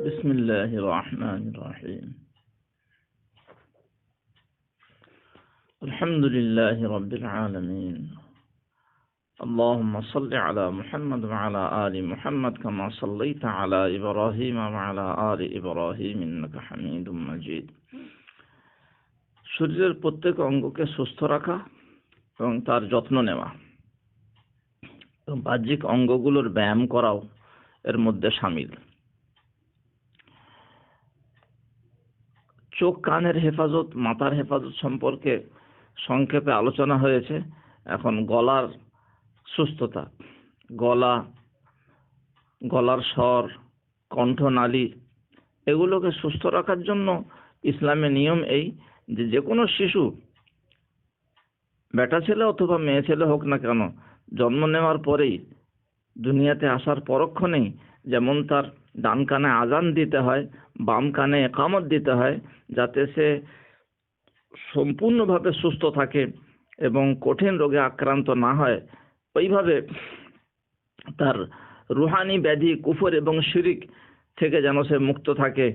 بسم الله الرحمن الرحيم. الحمد لله رب العالمين. اللهم صل على محمد وعلى آل محمد كما صليت على إبراهيم وعلى آل إبراهيم إنك حميد مجيد. শরীরের প্রত্যেক অঙ্গকে সুস্থ রাখা এবং তার যত্ন নেওয়া এবং বাহ্যিক অঙ্গগুলোর ব্যায়াম করাও এর মধ্যে শামিল। চোখ কানের হেফাজত, মাথার হেফাজত সম্পর্কে সংক্ষেপে আলোচনা হয়েছে। এখন গলার সুস্থতা, গলার স্বর, কণ্ঠনালী এগুলোকে সুস্থ রাখার জন্য ইসলামে নিয়ম এই যে কোনো শিশু, বেটা ছেলে অথবা মেয়ে ছেলে হোক না কেন, জন্ম নেওয়ার পরেই দুনিয়াতে আসার পরক্ষণেই যেমন তার ডান কানে আজান দিতে হয়, বাম কানে একামত দিতে হয়, যাতে সে সম্পূর্ণভাবে সুস্থ থাকে এবং কঠিন রোগে আক্রান্ত না হয়। ওইভাবে তার রুহানি ব্যাধি, কুফর এবং শিরিক থেকে যেন সে মুক্ত থাকে।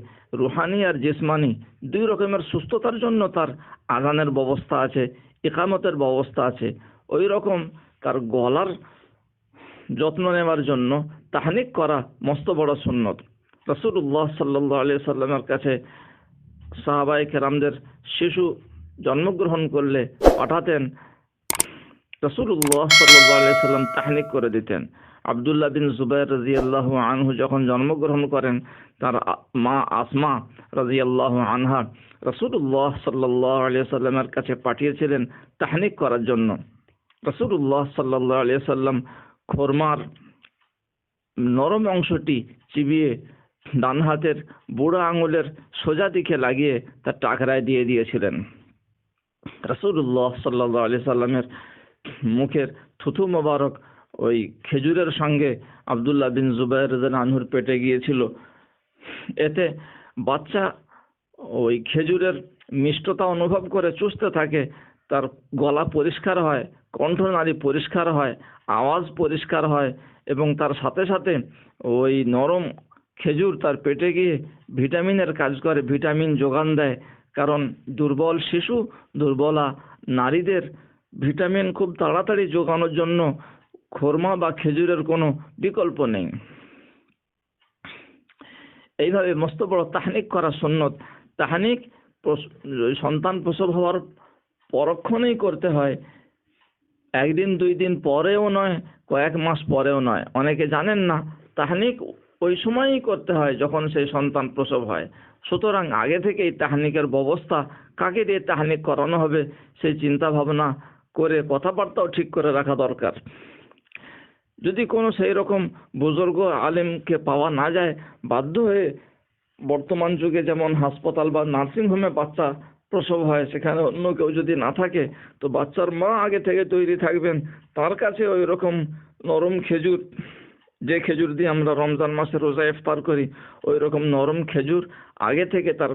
রুহানি আর জিসমানি দুই রকমের সুস্থতার জন্য তার আজানের ব্যবস্থা আছে, ইকামতের ব্যবস্থা আছে। ওই রকম তার গলার যত্ন নেওয়ার জন্য তাহনিক করা মস্ত বড় সুন্নত। রাসূলুল্লাহ সাল্লাল্লাহু আলাইহি সাল্লামের কাছে সাহাবায়ে কেরামদের শিশু জন্মগ্রহণ করলে পাঠাতেন, রাসূলুল্লাহ সাল্লাল্লাহু আলাইহি সাল্লাম তাহনিক করে দিতেন। আব্দুল্লাহ বিন জুবাইর রাদিয়াল্লাহু আনহু যখন জন্মগ্রহণ করেন, তার মা আসমা রাদিয়াল্লাহু আনহা রাসূলুল্লাহ সাল্লাল্লাহু আলাইহি সাল্লামের কাছে পাঠিয়েছিলেন তাহনিক করার জন্য। রাসূলুল্লাহ সাল্লাল্লাহু আলাইহি সাল্লাম খোরমার নরম অংশটি চিবিয়ে ডান হাতের বুড়ো আঙুলের সোজা দিকে লাগিয়ে তার টাকরায় দিয়ে দিয়েছিলেন। রাসূলুল্লাহ সাল্লাল্লাহু আলাইহি সাল্লামের মুখের থুথু মোবারক ওই খেজুরের সঙ্গে আব্দুল্লাহ বিন জুবাইর রাদিয়াল্লাহু আনহুর পেটে গিয়েছিল। এতে বাচ্চা ওই খেজুরের মিষ্টতা অনুভব করে চুষতে থাকে, তার গলা পরিষ্কার হয়, কণ্ঠনালী পরিষ্কার হয়, আওয়াজ পরিষ্কার হয় এবং তার সাথে সাথে ওই নরম খেজুর তার পেটে গিয়ে ভিটামিনের কাজ করে, ভিটামিন যোগান দেয়। কারণ দুর্বল শিশু, দুর্বলা নারীদের ভিটামিন খুব তাড়াতাড়ি যোগানোর জন্য খোরমা বা খেজুরের কোনো বিকল্প নেই। এইভাবে মস্ত বড় তাহনিক করা সুন্নত। তাহনিক সন্তান প্রসব হওয়ার পরক্ষণেই করতে হয়, একদিন দুই দিন পরেও নয়, কয়েক মাস পরেও নয়। অনেকে জানেন না তাহনিক ওই সময়ই করতে হয় যখন সেই সন্তান প্রসব হয়। সুতরাং আগে থেকেই তাহনিকের ব্যবস্থা, কাকে দিয়ে তাহনিক করানো হবে সেই চিন্তা ভাবনা করে কথাবার্তাও ঠিক করে রাখা দরকার। যদি কোনো সেই রকম বুজুর্গ আলেমকে পাওয়া না যায়, বাধ্য হয়ে বর্তমান যুগে যেমন হাসপাতাল বা নার্সিংহোমে বাচ্চা প্রসব হয়, সেখানে অন্য কেউ যদি না থাকে তো বাচ্চার মা আগে থেকে তৈরি থাকবেন, তার কাছে ওই রকম নরম খেজুর, যে খেজুর দিয়ে আমরা রমজান মাসে রোজা ইফতার করি, ওই রকম নরম খেজুর আগে থেকে তার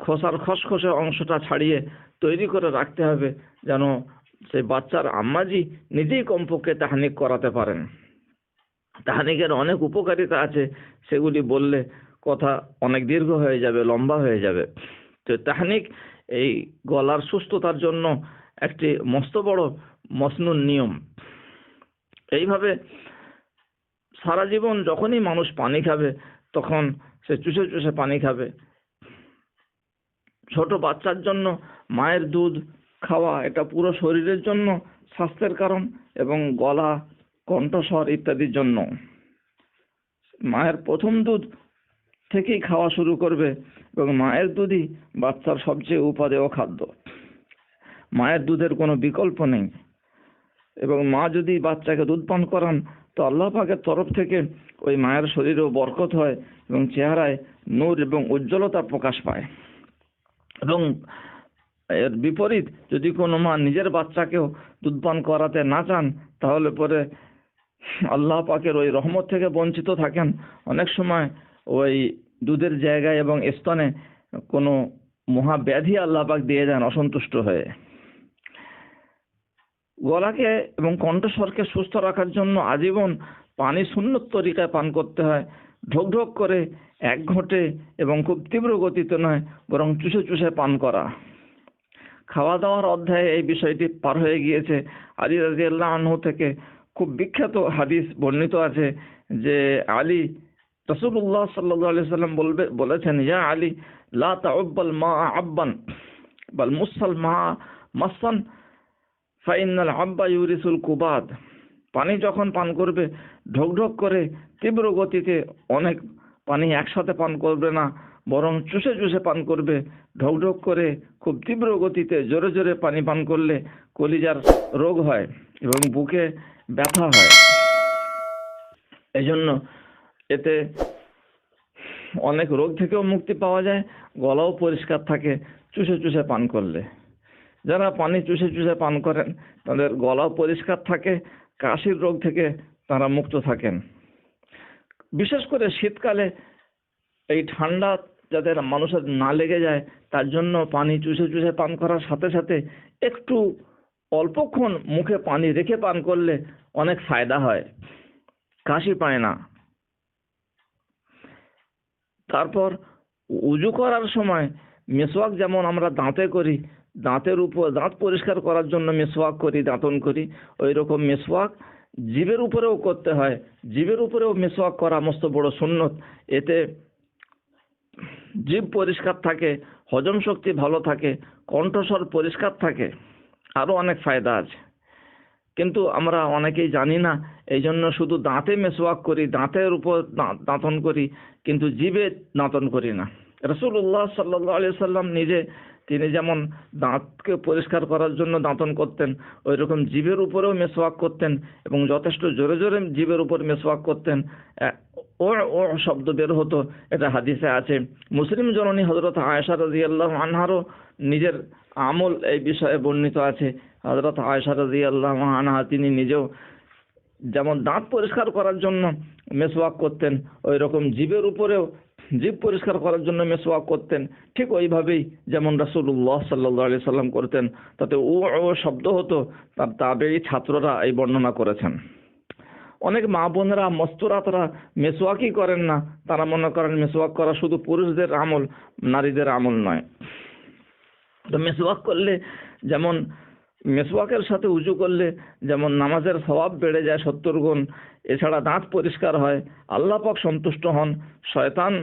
খোসার খসখসে অংশটা ছাড়িয়ে তৈরি করে রাখতে হবে, যেন সেই বাচ্চার আম্মাজি নিজেই কমপক্ষে তাহনিক করাতে পারেন। তাহনিকের অনেক উপকারিতা আছে, সেগুলি বললে কথা অনেক দীর্ঘ হয়ে যাবে, লম্বা হয়ে যাবে। তো তাহনিক এই গলার সুস্থতার জন্য একটি মস্ত বড় মসনুন নিয়ম। এইভাবে সারা জীবন যখনই মানুষ পানি খাবে তখন সে চুষে চুষে পানি খাবে। ছোট বাচ্চার জন্য মায়ের দুধ খাওয়া এটা পুরো শরীরের জন্য স্বাস্থ্যের কারণ, এবং গলা, কণ্ঠস্বর ইত্যাদির জন্য মায়ের প্রথম দুধ থেকেই খাওয়া শুরু করবে, এবং মায়ের দুধই বাচ্চার সবচেয়ে উপাদেয় খাদ্য। মায়ের দুধের কোনো বিকল্প নেই, এবং মা যদি বাচ্চাকে দুধ পান করান তো আল্লাহ পাকের তরফ থেকে ওই মায়ের শরীরেও বরকত হয় এবং চেহারায় নূর এবং উজ্জ্বলতা প্রকাশ পায়। এবং এর বিপরীত যদি কোনো মা নিজের বাচ্চাকেও দুধ পান করাতে না চান, তাহলে পরে আল্লাহ পাকের ওই রহমত থেকে বঞ্চিত থাকেন। অনেক সময় ওই দুধের জায়গায় এবং স্তনে কোনো মহাব্যাধি আল্লাহ পাক দিয়ে দেন অসন্তুষ্ট হয়ে। গলাকে এবং কণ্ঠস্বরকে সুস্থ রাখার জন্য আজীবন পানি সুন্নত তরিকায় পান করতে হয়। ঢোক ঢোক করে এক ঘোঁটে এবং খুব তীব্র গতিতে নয়, বরং চুষে চুষে পান করা। খাওয়া দাওয়ার অধ্যায়ে এই বিষয়টি পার হয়ে গিয়েছে। আলী রাদিয়াল্লাহু আনহু থেকে খুব বিখ্যাত হাদিস বর্ণিত আছে যে আলী রাসূলুল্লাহ সাল্লাল্লাহু আলাইহি সাল্লাম বলেছেন, ইয়া আলী লা তাউব্বাল মা আব্বান বাল মুসাল মা মাসান ফাইনাল আব্বা ইউরিসুল কুবাদ। পানি যখন পান করবে ঢোক ঢোক করে তীব্র গতিতে অনেক পানি একসাথে পান করবে না, বরং চুষে চুষে পান করবে। ঢোক ঢোক করে খুব তীব্র গতিতে জোরে জোরে পানি পান করলে কলিজার রোগ হয় এবং বুকে ব্যথা হয়। এই জন্য এতে অনেক রোগ থেকেও মুক্তি পাওয়া যায়, গলাও পরিষ্কার থাকে চুষে চুষে পান করলে। যারা পানি চুষে চুষে পান করেন তাদের গলাও পরিষ্কার থাকে, কাশির রোগ থেকে তারা মুক্ত থাকেন। বিশেষ করে শীতকালে এই ঠান্ডা যাতে মানুষের না লেগে যায় তার জন্য পানি চুষে চুষে পান করার সাথে সাথে একটু অল্পক্ষণ মুখে পানি রেখে পান করলে অনেক ফায়দা হয়, কাশি পায় না। তারপর উজু করার সময় মেসওয়াক যেমন আমরা দাঁতে করি, দাঁতের উপর দাঁত পরিষ্কার করার জন্য মেসওয়াক করি, দাঁতন করি, ওই রকম মেসওয়াক জিভের উপরেও করতে হয়। জিভের উপরেও মেসওয়াক করা মস্ত বড় সুন্নত। এতে জিভ পরিষ্কার থাকে, হজম শক্তি ভালো থাকে, কণ্ঠস্বর পরিষ্কার থাকে, আরও অনেক ফায়দা আছে। কিন্তু আমরা অনেকেই জানি না, এই জন্য শুধু দাঁতে মেসওয়াক করি, দাঁতের উপর দাঁতন করি, কিন্তু জিভে দাঁতন করি না। রাসূলুল্লাহ সাল্লাল্লাহু আলাইহি সাল্লাম নিজে তিনি যেমন দাঁতকে পরিষ্কার করার জন্য দাঁতন করতেন, ওই রকম জিভের উপরেও মেসওয়াক করতেন এবং যথেষ্ট জোরে জোরে জিভের উপর মেসওয়াক করতেন। ও ও শব্দ বের হতো, এটা হাদিসে আছে। মুসলিম জননী হযরত আয়েশা রাদিয়াল্লাহু আনহারও নিজের আমল এই বিষয়ে বর্ণিত আছে। হযরত আয়েশা রাদিয়াল্লাহু আনহা তিনি নিজেও যেমন দাঁত পরিষ্কার করার জন্য মেসওয়াক করতেন, ওই রকম জিভের উপরেও জিভ পরিষ্কার করার জন্য মেসওয়াক করতেন। ঠিক ওইভাবেই যেমন রাসূলুল্লাহ সাল্লাল্লাহু আলাইহি সাল্লাম করতেন, তাতে ও ও শব্দ হতো। তার তাবেঈ ছাত্ররা এই বর্ণনা করেছেন। অনেক মা বোনেরা মস্তুরাতরা মেসওয়াকই করেন না, তারা মনে করেন মেসওয়াক করা শুধু পুরুষদের আমল, নারীদের আমল নয়। তো মেসওয়াক করলে যেমন মেসওয়াকের সাথে উজু করলে যেমন নামাজের সওয়াব বেড়ে যায় 70 গুণ, এছাড়া দাঁত পরিষ্কার হয়, আল্লাহ পাক সন্তুষ্ট হন, শয়তান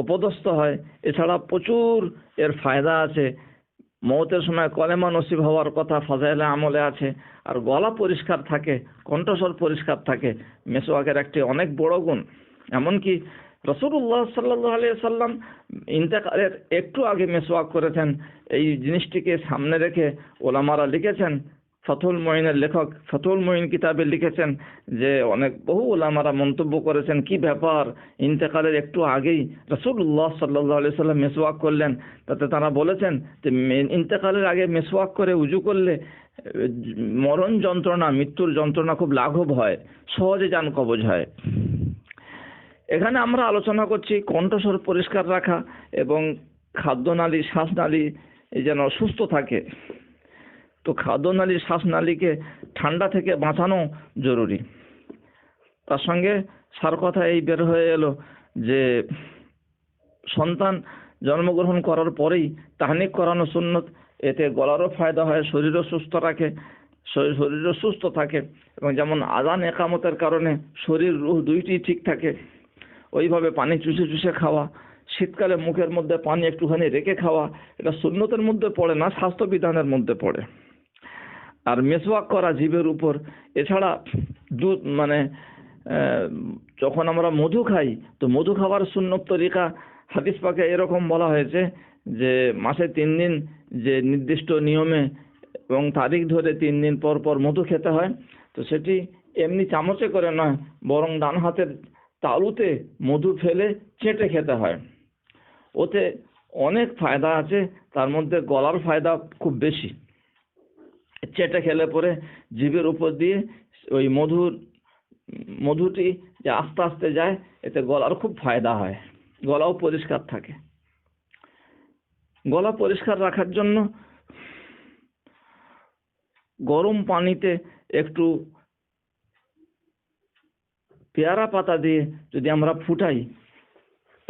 অপদস্থ হয়, এছাড়া প্রচুর এর ফায়দা আছে। মওতের সময় কলেমা নসিব হওয়ার কথা ফাজাইলে আমলে আছে। আর গলা পরিষ্কার থাকে, কণ্ঠস্বর পরিষ্কার থাকে, মেসওয়াকের একটি অনেক বড় গুণ। এমনকি রাসূলুল্লাহ সাল্লাল্লাহু আলাইহি সাল্লাম ইন্তেকালের একটু আগে মেসওয়াক করেছেন। এই জিনিসটিকে সামনে রেখে ওলামারা লিখেছেন, ফাথুল মুঈনের লেখক ফাথুল মুঈন কিতাবে লিখেছেন যে অনেক বহু ওলামারা মন্তব্য করেছেন, কি ব্যাপার ইন্তেকালের একটু আগেই রাসূলুল্লাহ সাল্লাল্লাহু আলাইহি সাল্লাম মেসওয়াক করলেন। তাতে তারা বলেছেন যে ইন্তেকালের আগে মেসওয়াক করে উজু করলে মরণ যন্ত্রণা, মৃত্যুর যন্ত্রণা খুব লাঘব হয়, সহজে জান কবজ হয়। এখানে আমরা আলোচনা করছি কণ্ঠস্বর পরিষ্কার রাখা এবং খাদ্যনালী শ্বাসনালী যেন সুস্থ থাকে। তো খাদ্যনালী শ্বাসনালীকে ঠান্ডা থেকে বাঁচানো জরুরি। তার সঙ্গে সার কথা এই বের হয়ে এলো যে সন্তান জন্মগ্রহণ করার পরেই তাহনিক করানো সুন্নত। এতে গলারও ফায়দা হয়, শরীরও সুস্থ রাখে, শরীরও সুস্থ থাকে এবং যেমন আযান একামতের কারণে শরীর রূহ দুইটি ঠিক থাকে, ওইভাবে পানি চুষে চুষে খাওয়া, শীতকালে মুখের মধ্যে পানি একটুখানি রেখে খাওয়া, এটা সুন্নতের মধ্যে পড়ে না, স্বাস্থ্যবিধানের মধ্যে পড়ে। আর মেসওয়াক করা জিভের উপর। এছাড়া দুধ যখন আমরা মধু খাই, তো মধু খাওয়ার সুন্নত তরিকা হাদিস পাকে এরকম বলা হয়েছে যে মাসে 3 দিন যে নির্দিষ্ট নিয়মে এবং তারিখ ধরে 3 দিন পর পর মধু খেতে হয়। তো সেটি এমনি চামচে করে নয়, বরং ডান হাতের তালুতে মধু ফেলে চেটে খেতে হয়। ওতে অনেক ফায়দা আছে, তার মধ্যে গলার ফায়দা খুব বেশি। চেটে খেলে পরে জিভের উপর দিয়ে ওই মধুটি যে আস্তে আস্তে যায়, এতে গলার খুব ফায়দা হয়, গলাও পরিষ্কার থাকে। গলা পরিষ্কার রাখার জন্য গরম পানিতে একটু পেয়ারা পাতা দিয়ে যদি আমরা ফুটাই,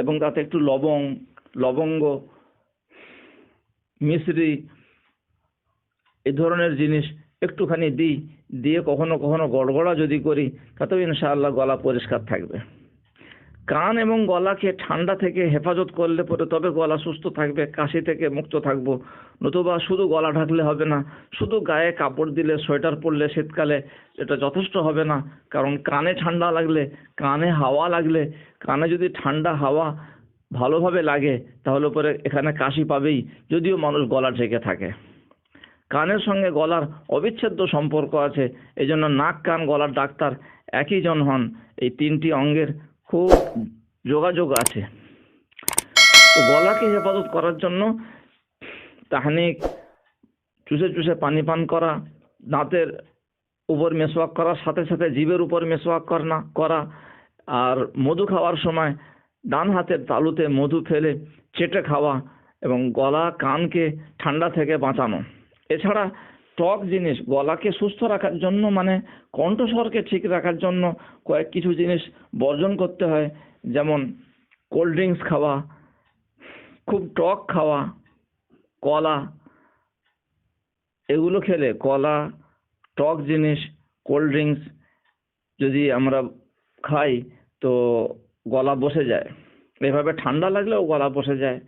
এবং তাতে একটু লবঙ্গ, মিশ্রি এই ধরনের জিনিস একটুখানি দিয়ে কখনো কখনো গড়গড়া যদি করি, তাতেও ইনশাআল্লাহ গলা পরিষ্কার থাকবে। কান এবং গলাকে ঠান্ডা থেকে হেফাজত করলে পরে তবে গলা সুস্থ থাকবে, কাশি থেকে মুক্ত থাকবো। নতুবা শুধু গলা ঢাকলে হবে না, শুধু গায়ে কাপড় দিলে, সোয়েটার পরলে শীতকালে এটা যথেষ্ট হবে না। কারণ কানে ঠান্ডা লাগলে, কানে হাওয়া লাগলে, কানে যদি ঠান্ডা হাওয়া ভালোভাবে লাগে তাহলে পরে এখানে কাশি পাবেই, যদিও মানুষ গলা ঢেকে থাকে। কানের সঙ্গে গলার অবিচ্ছেদ্য সম্পর্ক আছে, এই জন্য নাক কান গলার ডাক্তার একই জন হন। এই তিনটি অঙ্গের খুব যোগাযোগ আছে। তো গলাকে হেফাজত করার জন্য তাহনিক, চুষে চুষে পানি পান করা, দাঁতের উপর মেসওয়াক করার সাথে সাথে জিভের উপর মেসওয়াক করা, আর মধু খাওয়ার সময় ডান হাতের তালুতে মধু ফেলে চেটে খাওয়া এবং গলা কানকে ঠান্ডা থেকে বাঁচানো। এছাড়া টক জিনিস গলাকে সুস্থ রাখার জন্য, মানে কণ্ঠস্বরকে ঠিক রাখার জন্য কিছু জিনিস বর্জন করতে হয়। যেমন কোল্ড ড্রিঙ্কস খাওয়া, খুব টক খাওয়া, কলা, এগুলো খেলে কলা, টক জিনিস, কোল্ড ড্রিঙ্কস যদি আমরা খাই তো গলা বসে যায়। এভাবে ঠান্ডা লাগলেও গলা বসে যায়।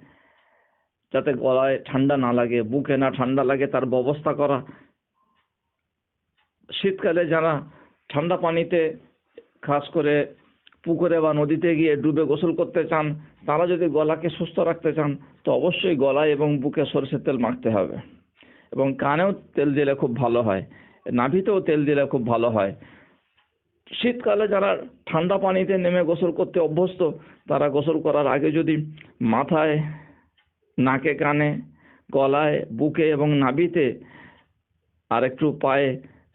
যাতে গলায় ঠান্ডা না লাগে, বুকে না ঠান্ডা লাগে তার ব্যবস্থা করা। শীতকালে যারা ঠান্ডা পানিতে, খাস করে পুকুরে বা নদীতে গিয়ে ডুবে গোসল করতে চান, তারা যদি গলাকে সুস্থ রাখতে চান তো অবশ্যই গলায় এবং বুকে সরষের তেল মাখতে হবে। এবং কানেও তেল দিলে খুব ভালো হয়, নাভিতেও তেল দিলে খুব ভালো হয়। শীতকালে যারা ঠান্ডা পানিতে নেমে গোসল করতে অভ্যস্ত, তারা গোসল করার আগে যদি মাথায়, নাকে, কানে, গলায়, বুকে এবং নাভিতে আর একটু পায়ে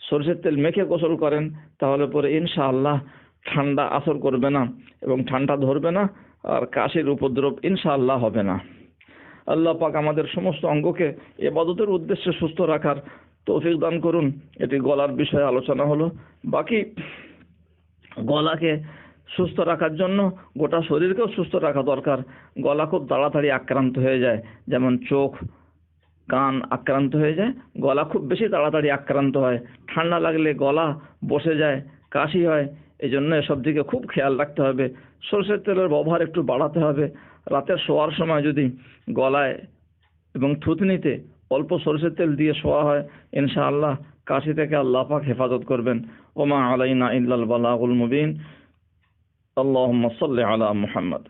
সরষের তেল মেখে গোসল করেন, তাহলে পরে ইনশাআল্লাহ ঠান্ডা আসর করবে না এবং ঠান্ডা ধরবে না, আর কাশির উপদ্রব ইনশাআল্লাহ হবে না। আল্লাহ পাক আমাদের সমস্ত অঙ্গকে ইবাদতের উদ্দেশ্যে সুস্থ রাখার তৌফিক দান করুন। এটি গলার বিষয়ে আলোচনা হলো। বাকি গলাকে সুস্থ রাখার জন্য গোটা শরীরকেও সুস্থ রাখা দরকার। গলা খুব তাড়াতাড়ি আক্রান্ত হয়ে যায়, যেমন চোখ, কান আক্রান্ত হয়ে যায়, গলা খুব বেশি তাড়াতাড়ি আক্রান্ত হয়। ঠান্ডা লাগলে গলা বসে যায়, কাশি হয়। এই জন্য এসব দিকে খুব খেয়াল রাখতে হবে। সরষের তেলের ব্যবহার একটু বাড়াতে হবে। রাতের শোয়ার সময় যদি গলায় এবং থুতনিতে অল্প সরষের তেল দিয়ে শোয়া হয়, ইনশাআল্লাহ কাশি থেকে আল্লাহ পাক হেফাজত করবেন। ওমা আলাইনা ইল্লাল বালাগুল মুবিন। আল্লাহুম্মা সাল্লি আলা মুহাম্মদ।